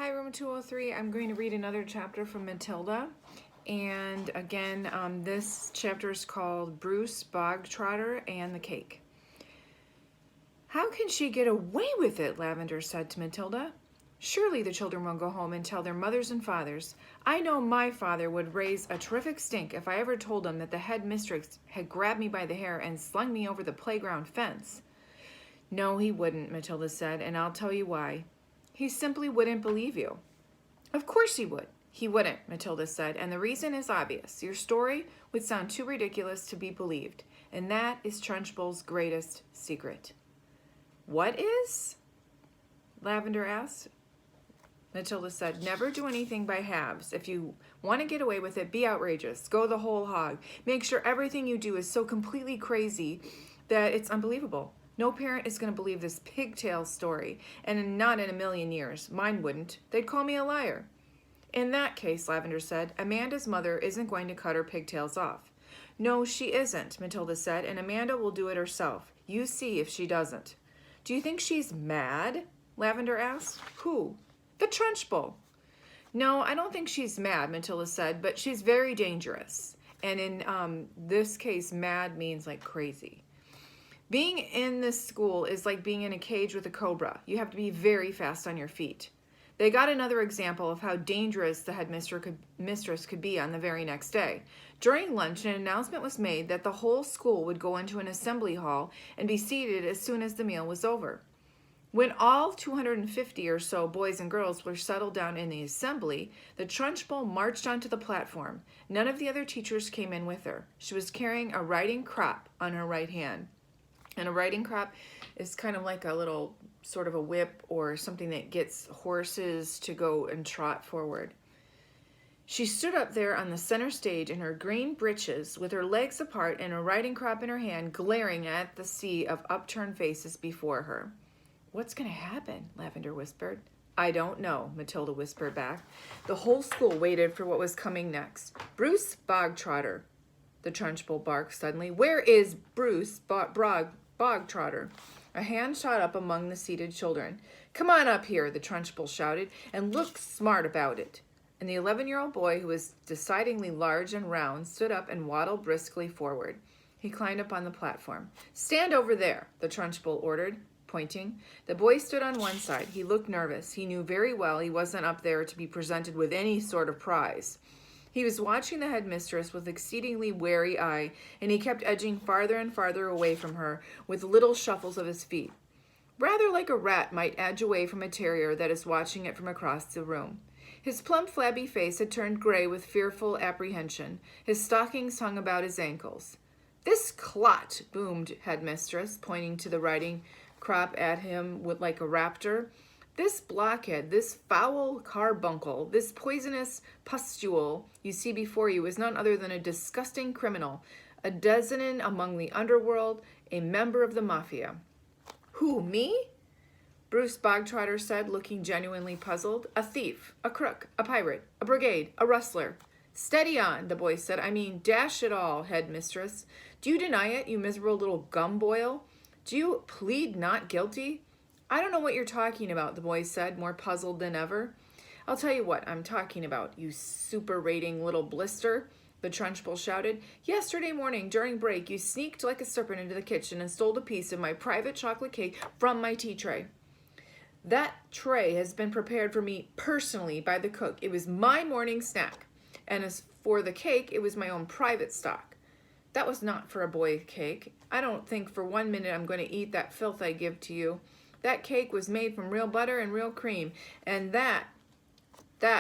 Hi, room 203. I'm going to read another chapter from Matilda. And again, this chapter is called Bruce, Bogtrotter, and the Cake. How can she get away with it? Lavender said to Matilda. Surely the children will go home and tell their mothers and fathers. I know my father would raise a terrific stink if I ever told him that the head mistress had grabbed me by the hair and slung me over the playground fence. No, he wouldn't, Matilda said, and I'll tell you why. He simply wouldn't believe you. Of course he would. He wouldn't, Matilda said, and the reason is obvious. Your story would sound too ridiculous to be believed, and that is Trunchbull's greatest secret. What is? Lavender asked. Matilda said, never do anything by halves. If you want to get away with it, be outrageous. Go the whole hog. Make sure everything you do is so completely crazy that it's unbelievable. No parent is going to believe this pigtail story, and not in a million years. Mine wouldn't. They'd call me a liar. In that case, Lavender said, Amanda's mother isn't going to cut her pigtails off. No, she isn't, Matilda said, and Amanda will do it herself. You see if she doesn't. Do you think she's mad? Lavender asked. Who? The Trunchbull. No, I don't think she's mad, Matilda said, but she's very dangerous. And in this case, mad means like crazy. Being in this school is like being in a cage with a cobra. You have to be very fast on your feet. They got another example of how dangerous the headmistress could be on the very next day. During lunch, an announcement was made that the whole school would go into an assembly hall and be seated as soon as the meal was over. When all 250 or so boys and girls were settled down in the assembly, the Trunchbull marched onto the platform. None of the other teachers came in with her. She was carrying a riding crop on her right hand. And a riding crop is kind of like a little sort of a whip or something that gets horses to go and trot forward. She stood up there on the center stage in her green breeches with her legs apart and a riding crop in her hand, glaring at the sea of upturned faces before her. What's going to happen? Lavender whispered. I don't know, Matilda whispered back. The whole school waited for what was coming next. Bruce Bogtrotter, the Trunchbull barked suddenly. Where is Bruce Bogtrotter? A hand shot up among the seated children. Come on up here, the Trunchbull shouted, and look smart about it. And the 11-year-old boy, who was decidedly large and round, stood up and waddled briskly forward. He climbed up on the platform. Stand over there, the Trunchbull ordered, pointing. The boy stood on one side. He looked nervous. He knew very well he wasn't up there to be presented with any sort of prize. He was watching the headmistress with exceedingly wary eye, and he kept edging farther and farther away from her with little shuffles of his feet, rather like a rat might edge away from a terrier that is watching it from across the room. His plump, flabby face had turned gray with fearful apprehension. His stockings hung about his ankles. This clot, boomed headmistress, pointing to the riding crop at him like a raptor. This blockhead, this foul carbuncle, this poisonous pustule you see before you is none other than a disgusting criminal, a denizen among the underworld, a member of the mafia. Who, me? Bruce Bogtrotter said, looking genuinely puzzled. A thief, a crook, a pirate, a brigade, a rustler. Steady on, the boy said. I mean, dash it all, headmistress. Do you deny it, you miserable little gumboil? Do you plead not guilty? I don't know what you're talking about, the boy said, more puzzled than ever. I'll tell you what I'm talking about, you super-rating little blister, the Trunchbull shouted. Yesterday morning, during break, you sneaked like a serpent into the kitchen and stole a piece of my private chocolate cake from my tea tray. That tray has been prepared for me personally by the cook. It was my morning snack. And as for the cake, it was my own private stock. That was not for a boy cake. I don't think for 1 minute I'm going to eat that filth I give to you. That cake was made from real butter and real cream. And that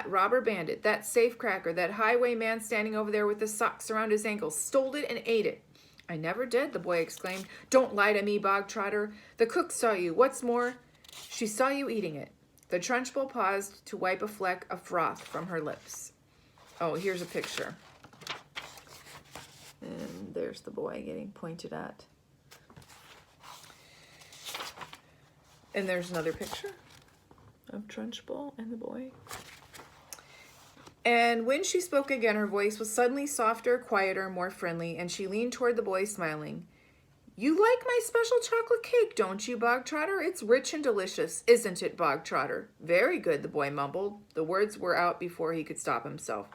robber bandit, that safecracker, that highwayman standing over there with the socks around his ankles, stole it and ate it. I never did, the boy exclaimed. Don't lie to me, Bogtrotter. The cook saw you. What's more, she saw you eating it. The Trunchbull paused to wipe a fleck of froth from her lips. Oh, here's a picture. And there's the boy getting pointed at. And there's another picture of Trunchbull and the boy. And when she spoke again, her voice was suddenly softer, quieter, more friendly, and she leaned toward the boy, smiling. You like my special chocolate cake, don't you, Bogtrotter? It's rich and delicious, isn't it, Bogtrotter? Very good, the boy mumbled. The words were out before he could stop himself.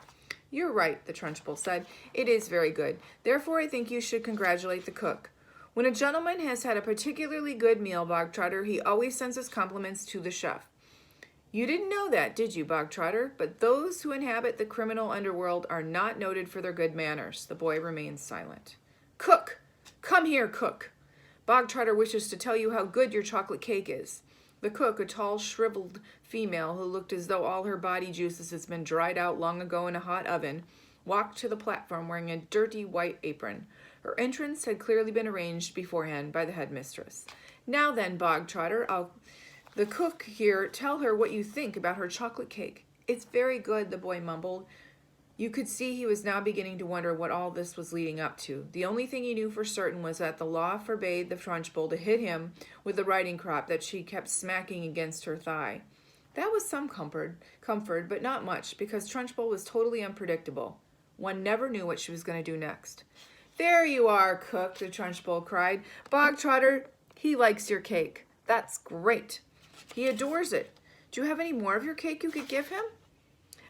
You're right, the Trunchbull said. It is very good. Therefore, I think you should congratulate the cook. When a gentleman has had a particularly good meal, Bogtrotter, he always sends his compliments to the chef. You didn't know that, did you, Bogtrotter? But those who inhabit the criminal underworld are not noted for their good manners. The boy remained silent. Cook! Come here, cook. Bogtrotter wishes to tell you how good your chocolate cake is. The cook, a tall, shriveled female who looked as though all her body juices had been dried out long ago in a hot oven, walked to the platform wearing a dirty white apron. Her entrance had clearly been arranged beforehand by the headmistress. Now then, Bogtrotter, the cook here, tell her what you think about her chocolate cake. It's very good, the boy mumbled. You could see he was now beginning to wonder what all this was leading up to. The only thing he knew for certain was that the law forbade the Trunchbull to hit him with the riding crop that she kept smacking against her thigh. That was some comfort, but not much, because Trunchbull was totally unpredictable. One never knew what she was going to do next. There you are, cook, the Trunchbull cried. Bogtrotter, he likes your cake. That's great. He adores it. Do you have any more of your cake you could give him?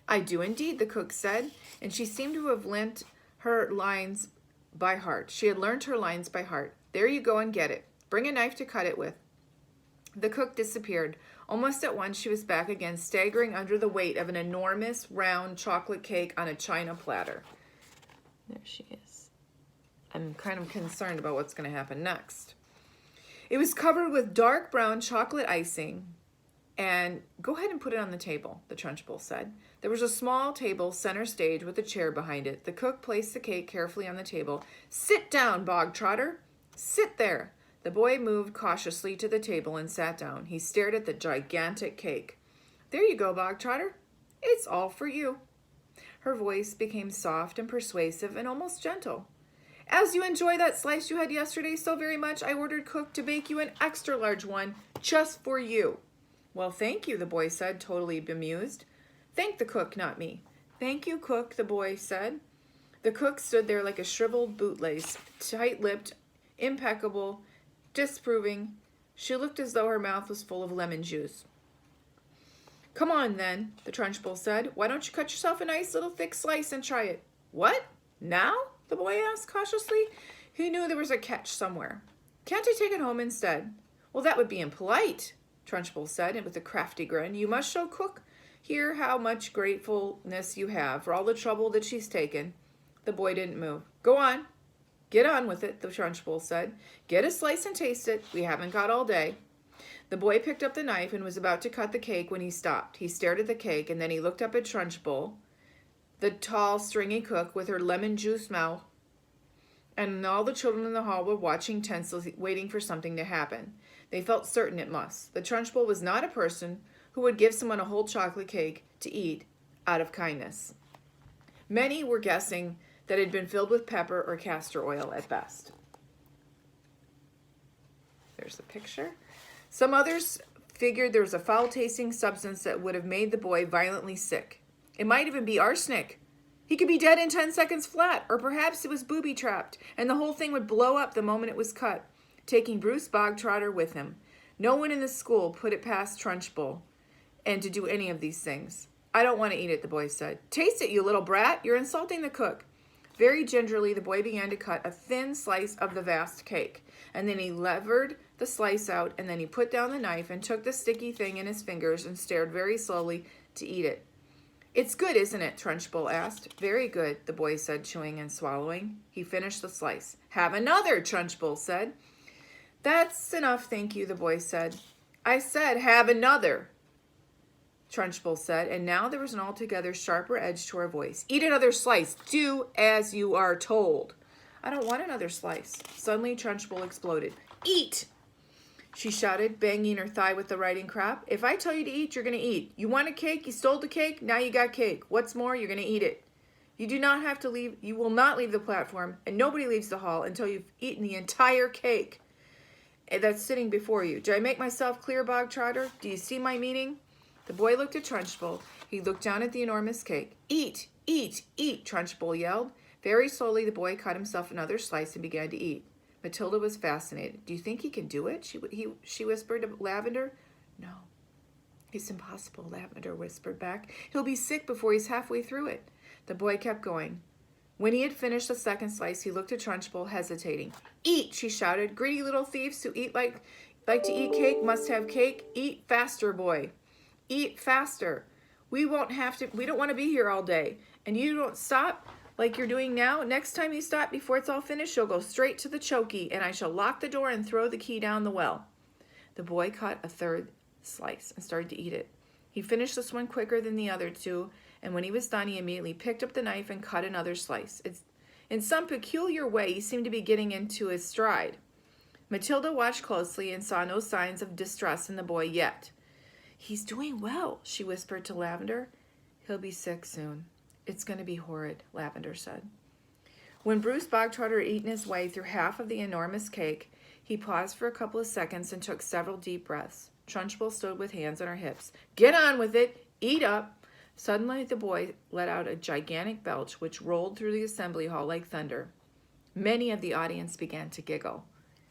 I do indeed, the cook said, and she seemed to have learnt her lines by heart. She had learned her lines by heart. There you go and get it. Bring a knife to cut it with. The cook disappeared. Almost at once she was back again, staggering under the weight of an enormous round chocolate cake on a china platter. There she is. I'm kind of concerned about what's going to happen next. It was covered with dark brown chocolate icing. And go ahead and put it on the table, the Trunchbull said. There was a small table center stage with a chair behind it. The cook placed the cake carefully on the table. Sit down, Bogtrotter. Sit there. The boy moved cautiously to the table and sat down. He stared at the gigantic cake. There you go, Bogtrotter. It's all for you. Her voice became soft and persuasive and almost gentle. As you enjoy that slice you had yesterday so very much, I ordered cook to bake you an extra large one just for you. Well, thank you, the boy said, totally bemused. Thank the cook, not me. Thank you, cook, the boy said. The cook stood there like a shriveled bootlace, tight-lipped, impeccable, disapproving. She looked as though her mouth was full of lemon juice. Come on, then, the Trunchbull said. Why don't you cut yourself a nice little thick slice and try it? What? Now? The boy asked cautiously. He knew there was a catch somewhere. Can't I take it home instead? Well, that would be impolite, Trunchbull said, and with a crafty grin. You must show cook here how much gratefulness you have for all the trouble that she's taken. The boy didn't move. Go on. Get on with it, the Trunchbull said. Get a slice and taste it. We haven't got all day. The boy picked up the knife and was about to cut the cake when he stopped. He stared at the cake, and then he looked up at Trunchbull, the tall, stringy cook with her lemon juice mouth, and all the children in the hall were watching tensely, waiting for something to happen. They felt certain it must. The Trunchbull was not a person who would give someone a whole chocolate cake to eat out of kindness. Many were guessing that it had been filled with pepper or castor oil at best. There's the picture. Some others figured there was a foul-tasting substance that would have made the boy violently sick. It might even be arsenic. He could be dead in 10 seconds flat, or perhaps it was booby-trapped, and the whole thing would blow up the moment it was cut, taking Bruce Bogtrotter with him. No one in the school put it past Trunchbull and to do any of these things. I don't want to eat it, the boy said. Taste it, you little brat. You're insulting the cook. Very gingerly, the boy began to cut a thin slice of the vast cake, and then he levered the slice out, and then he put down the knife and took the sticky thing in his fingers and stared very slowly to eat it. It's good, isn't it? Trunchbull asked. Very good, the boy said, chewing and swallowing. He finished the slice. Have another, Trunchbull said. That's enough, thank you, the boy said. I said have another, Trunchbull said, and now there was an altogether sharper edge to her voice. Eat another slice. Do as you are told. I don't want another slice. Suddenly, Trunchbull exploded. Eat! She shouted, banging her thigh with the riding crop. If I tell you to eat, you're going to eat. You want a cake? You stole the cake? Now you got cake. What's more, you're going to eat it. You do not have to leave. You will not leave the platform, and nobody leaves the hall until you've eaten the entire cake that's sitting before you. Did I make myself clear, Bogtrotter? Do you see my meaning? The boy looked at Trunchbull. He looked down at the enormous cake. Eat, eat, eat, Trunchbull yelled. Very slowly, the boy cut himself another slice and began to eat. Matilda was fascinated. Do you think he can do it? She whispered to Lavender. No, it's impossible, Lavender whispered back. He'll be sick before he's halfway through it. The boy kept going. When he had finished the second slice, he looked at Trunchbull, hesitating. Eat, she shouted. Greedy little thieves who eat like to eat cake must have cake. Eat faster, boy. Eat faster. We don't want to be here all day. And you don't stop like you're doing now. Next time you stop before it's all finished, you'll go straight to the chokey, and I shall lock the door and throw the key down the well. The boy cut a third slice and started to eat it. He finished this one quicker than the other two, and when he was done, he immediately picked up the knife and cut another slice. In some peculiar way, he seemed to be getting into his stride. Matilda watched closely and saw no signs of distress in the boy yet. He's doing well, she whispered to Lavender. He'll be sick soon. It's going to be horrid, Lavender said. When Bruce Bogtrotter had eaten his way through half of the enormous cake, he paused for a couple of seconds and took several deep breaths. Trunchbull stood with hands on her hips. Get on with it. Eat up. Suddenly the boy let out a gigantic belch which rolled through the assembly hall like thunder. Many of the audience began to giggle.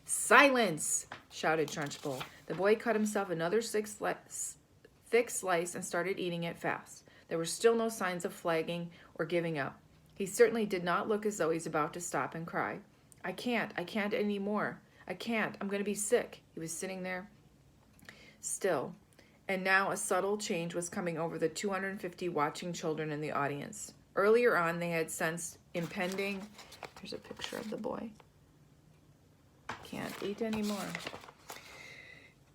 Silence, shouted Trunchbull. The boy cut himself another thick slice and started eating it fast. There were still no signs of flagging or giving up. He certainly did not look as though he's about to stop and cry. I can't anymore. I can't. I'm going to be sick. He was sitting there still. And now a subtle change was coming over the 250 watching children in the audience. Earlier on, they had sensed impending... Here's a picture of the boy. Can't eat anymore.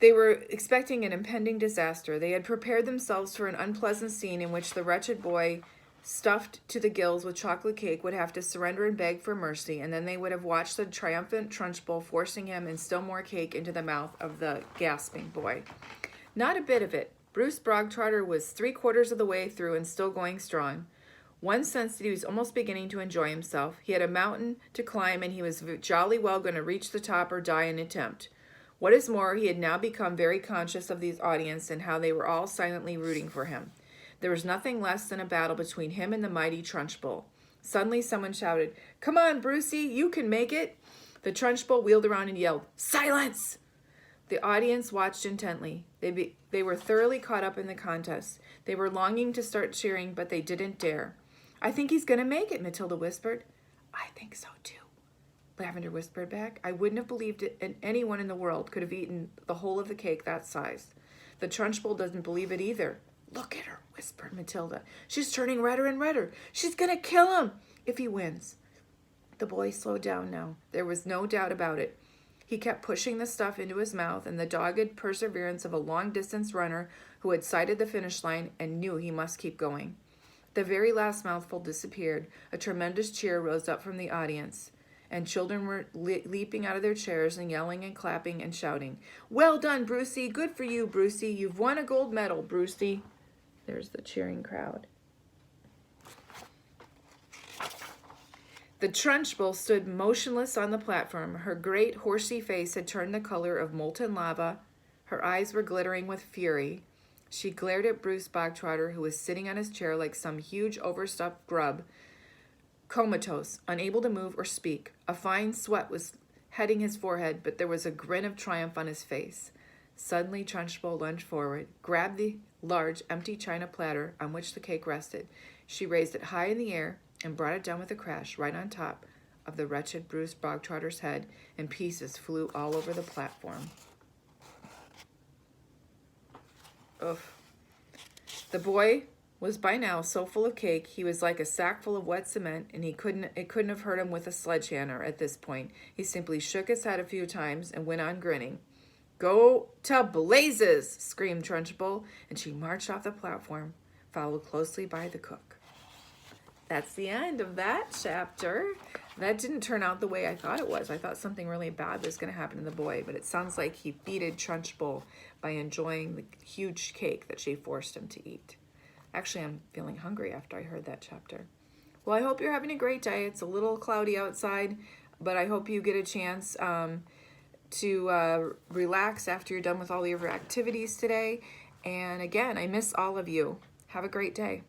They were expecting an impending disaster. They had prepared themselves for an unpleasant scene in which the wretched boy, stuffed to the gills with chocolate cake, would have to surrender and beg for mercy, and then they would have watched the triumphant Trunchbull forcing him and still more cake into the mouth of the gasping boy. Not a bit of it. Bruce Bogtrotter was 3/4 of the way through and still going strong. One sensed that he was almost beginning to enjoy himself. He had a mountain to climb, and he was jolly well going to reach the top or die in attempt. What is more, he had now become very conscious of the audience and how they were all silently rooting for him. There was nothing less than a battle between him and the mighty Trunchbull. Suddenly someone shouted, "Come on, Brucey, you can make it!" The Trunchbull wheeled around and yelled, "Silence!" The audience watched intently. They were thoroughly caught up in the contest. They were longing to start cheering, but they didn't dare. "I think he's going to make it," Matilda whispered. "I think so, too," Lavender whispered back. "I wouldn't have believed it, and anyone in the world could have eaten the whole of the cake that size. The Trunchbull doesn't believe it either." "Look at her," whispered Matilda. "She's turning redder and redder. She's going to kill him if he wins." The boy slowed down now. There was no doubt about it. He kept pushing the stuff into his mouth, and the dogged perseverance of a long-distance runner who had sighted the finish line and knew he must keep going. The very last mouthful disappeared. A tremendous cheer rose up from the audience, and children were leaping out of their chairs and yelling and clapping and shouting. "Well done, Brucey! Good for you, Brucey! You've won a gold medal, Brucey!" There's the cheering crowd. The Trunchbull stood motionless on the platform. Her great horsey face had turned the color of molten lava. Her eyes were glittering with fury. She glared at Bruce Bogtrotter, who was sitting on his chair like some huge overstuffed grub, comatose, unable to move or speak. A fine sweat was heading his forehead, but there was a grin of triumph on his face. Suddenly, Trunchbull lunged forward, grabbed the large, empty china platter on which the cake rested. She raised it high in the air and brought it down with a crash right on top of the wretched Bruce Bogtrotter's head, and pieces flew all over the platform. Ugh. The boy was by now so full of cake he was like a sack full of wet cement, and it couldn't have hurt him with a sledgehammer at this point. He simply shook his head a few times and went on grinning. "Go to blazes!" screamed Trunchbull, and she marched off the platform, followed closely by the cook. That's the end of that chapter. That didn't turn out the way I thought it was. I thought something really bad was going to happen to the boy, but it sounds like he defeated Trunchbull by enjoying the huge cake that she forced him to eat. Actually, I'm feeling hungry after I heard that chapter. Well, I hope you're having a great day. It's a little cloudy outside, but I hope you get a chance to relax after you're done with all your activities today. And again, I miss all of you. Have a great day.